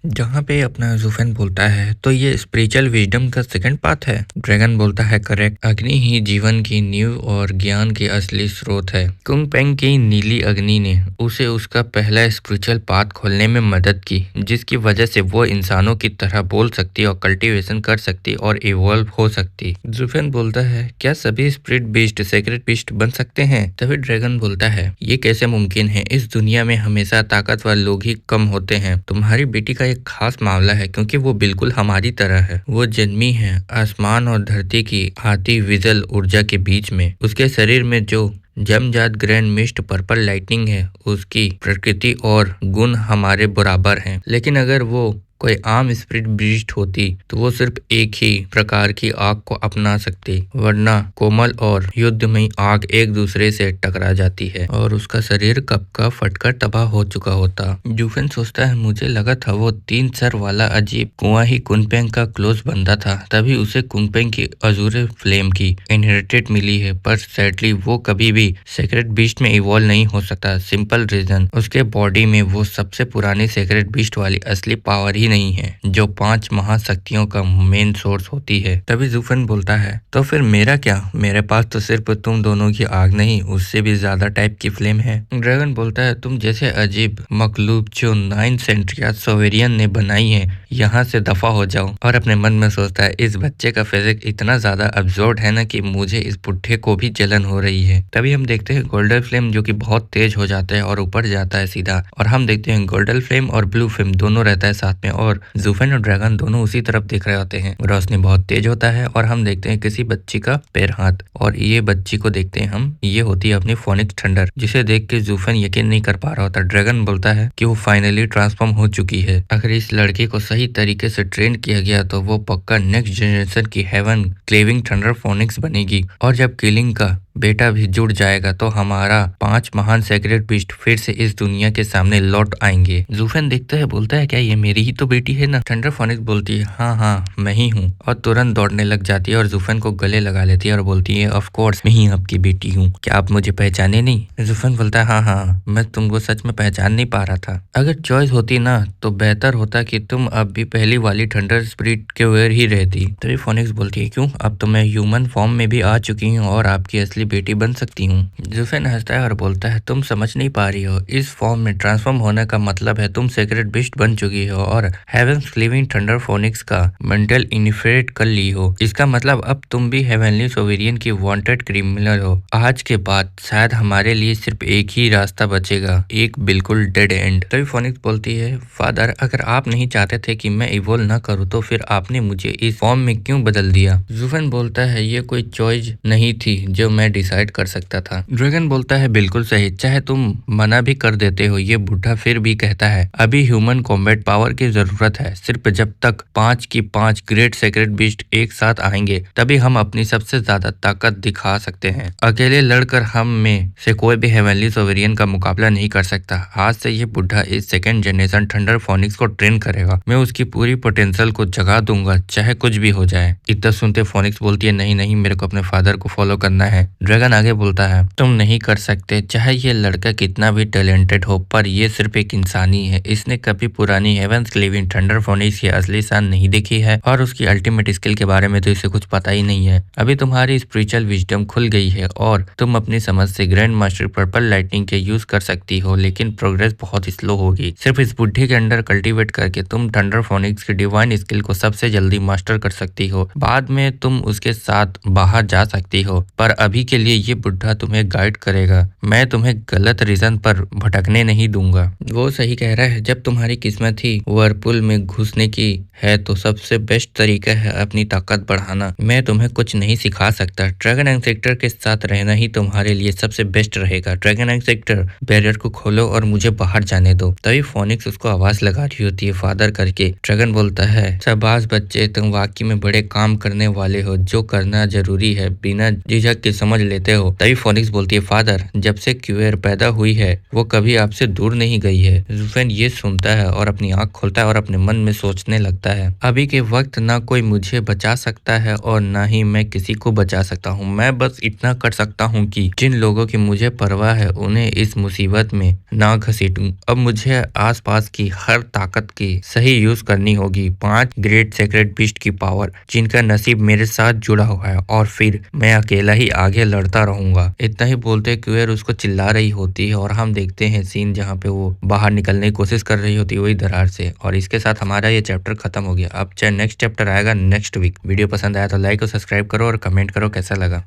जहाँ पे अपना ज़ुफेन बोलता है तो ये स्पिरिचुअल विजडम का सेकंड पार्ट है। ड्रैगन बोलता है करेक्ट, अग्नि ही जीवन की नींव और ज्ञान की असली स्रोत है। कुंग पेंग की नीली अग्नि ने उसे उसका पहला स्पिरिचुअल पाथ खोलने में मदद की, जिसकी वजह से वो इंसानों की तरह बोल सकती और कल्टीवेशन कर सकती और इवॉल्व हो सकती। ज़ुफेन बोलता है क्या सभी स्पिरिट बीस्ट सेक्रेट बीस्ट बन सकते हैं? तभी ड्रैगन बोलता है ये कैसे मुमकिन है, इस दुनिया में हमेशा ताकतवर लोग ही कम होते हैं। तुम्हारी बेटी का एक खास मामला है क्योंकि वो बिल्कुल हमारी तरह है। वो जन्मी है आसमान और धरती की आती विजल ऊर्जा के बीच में। उसके शरीर में जो जमजात ग्रैंड मिस्ट पर्पल लाइटनिंग है, उसकी प्रकृति और गुण हमारे बराबर हैं। लेकिन अगर वो कोई आम स्पिरिट बीस्ट होती तो वो सिर्फ एक ही प्रकार की आग को अपना सकती, वरना कोमल और युद्धमयी आग एक दूसरे से टकरा जाती है और उसका शरीर कब का फटकर तबाह हो चुका होता। जूफेन सोचता है मुझे लगा था वो 3 सर वाला अजीब कुआं ही कुनपेंग का क्लोज बंदा था, तभी उसे कुनपेंग की अजूरे फ्लेम की इनहेरिटेड मिली है, पर सैडली वो कभी भी सेक्रेट बीस्ट में इवॉल्व नहीं हो सकता। सिंपल रीजन, उसके बॉडी में वो सबसे पुरानी सेक्रेट बीस्ट वाली असली पावर ही नहीं है जो 5 महाशक्तियों का मेन सोर्स होती है। तभी जूफन बोलता है तो फिर मेरा क्या, मेरे पास तो सिर्फ तुम दोनों की आग नहीं, उससे भी ज्यादा टाइप की फ्लेम है। ड्रैगन बोलता है तुम जैसे अजीब मखलूक जो 9 सेंट्री सोवेरियन ने बनाई है, यहाँ से दफा हो जाओ। और अपने मन में सोचता है इस बच्चे का फिजिक इतना ज्यादा अब्सोर्ड है ना कि मुझे इस बुढ़े को भी जलन हो रही है। तभी हम देखते हैं गोल्डन फ्लेम जो कि बहुत तेज हो जाता है और ऊपर जाता है सीधा, और हम देखते हैं गोल्डन फ्लेम और ब्लू फ्लेम दोनों रहता है साथ में, और जूफेन और ड्रैगन दोनों उसी तरफ देख रहे होते हैं। रोशनी बहुत तेज होता है और हम देखते हैं किसी बच्ची का पैर हाथ, और ये बच्ची को देखते हैं हम, ये होती है अपनी फोनिक्स थंडर, जिसे देख के जूफेन यकीन नहीं कर पा रहा होता। ड्रैगन बोलता है कि वो फाइनली ट्रांसफॉर्म हो चुकी है। अगर इस लड़की को सही तरीके से ट्रेन किया गया तो वो पक्का नेक्स्ट जनरेशन की हेवन क्लेविंग थंडर फोनिक्स बनेगी, और जब किलिंग का बेटा भी जुड़ जाएगा तो हमारा 5 महान सेक्रेट बीस्ट फिर से इस दुनिया के सामने लौट आएंगे। जूफेन देखता है, बोलता है क्या ये मेरी ही तो बेटी है ना? थंडर फोनिक्स बोलती है हाँ हाँ मैं ही हूँ, और तुरंत दौड़ने लग जाती है और जूफेन को गले लगा लेती है और बोलती है ऑफ कोर्स मैं ही आपकी बेटी हूँ, क्या आप मुझे पहचाने नहीं? जूफेन बोलता है हाँ हाँ मैं तुमको सच में पहचान नहीं पा रहा था। अगर चॉइस होती ना तो बेहतर होता कि तुम अब भी पहली वाली थंडर स्पिरिट के वेयर ही रहती। तभी फोनिक्स बोलती है क्यों, अब तो मैं ह्यूमन फॉर्म में भी आ चुकी हूँ और आपकी असली बेटी बन सकती हूँ। जूफेन हंसता है और बोलता है तुम समझ नहीं पा रही हो, इस फॉर्म में ट्रांसफॉर्म होने का मतलब है तुम सेक्रेट बीस्ट बन चुकी हो और हेवंस लिविंग थंडर फोनिक्स का मेंटल इन्फिल्ट्रेट कर ली हो। इसका मतलब अब तुम भी हेवनली सोवेरियन की वांटेड क्रिमिनल हो। आज के बाद शायद हमारे लिए सिर्फ एक ही रास्ता बचेगा, एक बिल्कुल डेड एंड। तभी फोनिक्स बोलती है फादर अगर आप नहीं चाहते थे कि मैं इवोल्व ना करूँ तो फिर आपने मुझे इस फॉर्म में क्यों बदल दिया? जूफेन बोलता है ये कोई चॉइस नहीं थी जो मैं डिसाइड कर सकता था। ड्रैगन बोलता है बिल्कुल सही, चाहे तुम मना भी कर देते हो। ये बूढ़ा फिर भी कहता है अभी ह्यूमन कॉम्बैट पावर की जरूरत है, सिर्फ जब तक 5 की 5 ग्रेट सेक्रेट बीस्ट एक साथ आएंगे तभी हम अपनी सबसे ज्यादा ताकत दिखा सकते हैं। अकेले लड़कर हम में से कोई भी हेवनली सोवेरियन का मुकाबला नहीं कर सकता। आज से ये बुढ़ा इस सेकेंड जनरेशन थंडर फोनिक्स को ट्रेन करेगा, मैं उसकी पूरी पोटेंशियल को जगा दूंगा चाहे कुछ भी हो जाए। इतना सुनते फोनिक्स बोलती है नहीं नहीं मेरे को अपने फादर को फॉलो करना है। ड्रैगन आगे बोलता है तुम नहीं कर सकते, चाहे ये लड़का कितना भी टैलेंटेड हो, पर ये सिर्फ एक इंसानी है। इसने कभी पुरानी हेवंस लिविंग थंडर फोनिक्स की असली शान नहीं देखी है और उसकी अल्टीमेट स्किल के बारे में तो इसे कुछ पता ही नहीं है। अभी तुम्हारी स्पिरिचुअल विजडम खुल गई है और तुम अपनी समझ से ग्रैंड मास्टर पर्पल लाइटनिंग के यूज कर सकती हो, लेकिन प्रोग्रेस बहुत स्लो होगी। सिर्फ इस बुढ़े के अंडर कल्टीवेट करके तुम थंडर फोनिक्स की डिवाइन स्किल को सबसे जल्दी मास्टर कर सकती हो। बाद में तुम उसके साथ बाहर जा सकती हो, पर अभी के लिए ये बुढ़ा तुम्हें गाइड करेगा। मैं तुम्हें गलत रीजन पर भटकने नहीं दूंगा। वो सही कह रहा है, जब तुम्हारी किस्मत ही वर्लपुल में घुसने की है तो सबसे बेस्ट तरीका है अपनी ताकत बढ़ाना। मैं तुम्हें कुछ नहीं सिखा सकता, ड्रैगन एक्सेक्टर के साथ रहना ही तुम्हारे लिए सबसे बेस्ट रहेगा। ड्रैगन एक्सेक्टर बैरियर को खोलो और मुझे बाहर जाने दो। तभी फोनिक्स उसको आवाज लगा रही होती है फादर करके। ड्रैगन बोलता है शाबाश बच्चे, तुम वाकई में बड़े काम करने वाले हो, जो करना जरूरी है बिना झिझक के समझ लेते हो। तभी फोनिक्स बोलती है फादर जब से क्यूएर पैदा हुई है वो कभी आपसे दूर नहीं गई है। जूफेन ये सुनता है और अपनी आंख खोलता है और अपने मन में सोचने लगता बोलता है, अभी के वक्त ना कोई मुझे बचा सकता है और ना ही मैं किसी को बचा सकता हूँ। मैं बस इतना कर सकता हूँ कि जिन लोगों की मुझे परवाह है उन्हें इस मुसीबत में ना घसीटूं। अब मुझे आसपास की हर ताकत की सही यूज करनी होगी। 5 ग्रेट सेक्रेट बीस्ट की पावर जिनका नसीब मेरे साथ जुड़ा हुआ है, और फिर मैं अकेला ही आगे लड़ता रहूंगा। इतना ही बोलते क्वेयर उसको चिल्ला रही होती है और हम देखते हैं सीन जहाँ पे वो बाहर निकलने की कोशिश कर रही होती है वही दरार से। और इसके साथ हमारा ये चैप्टर खत्म हो गया। अब चाहे नेक्स्ट चैप्टर आएगा नेक्स्ट वीक। वीडियो पसंद आया तो लाइक और सब्सक्राइब करो और कमेंट करो कैसा लगा।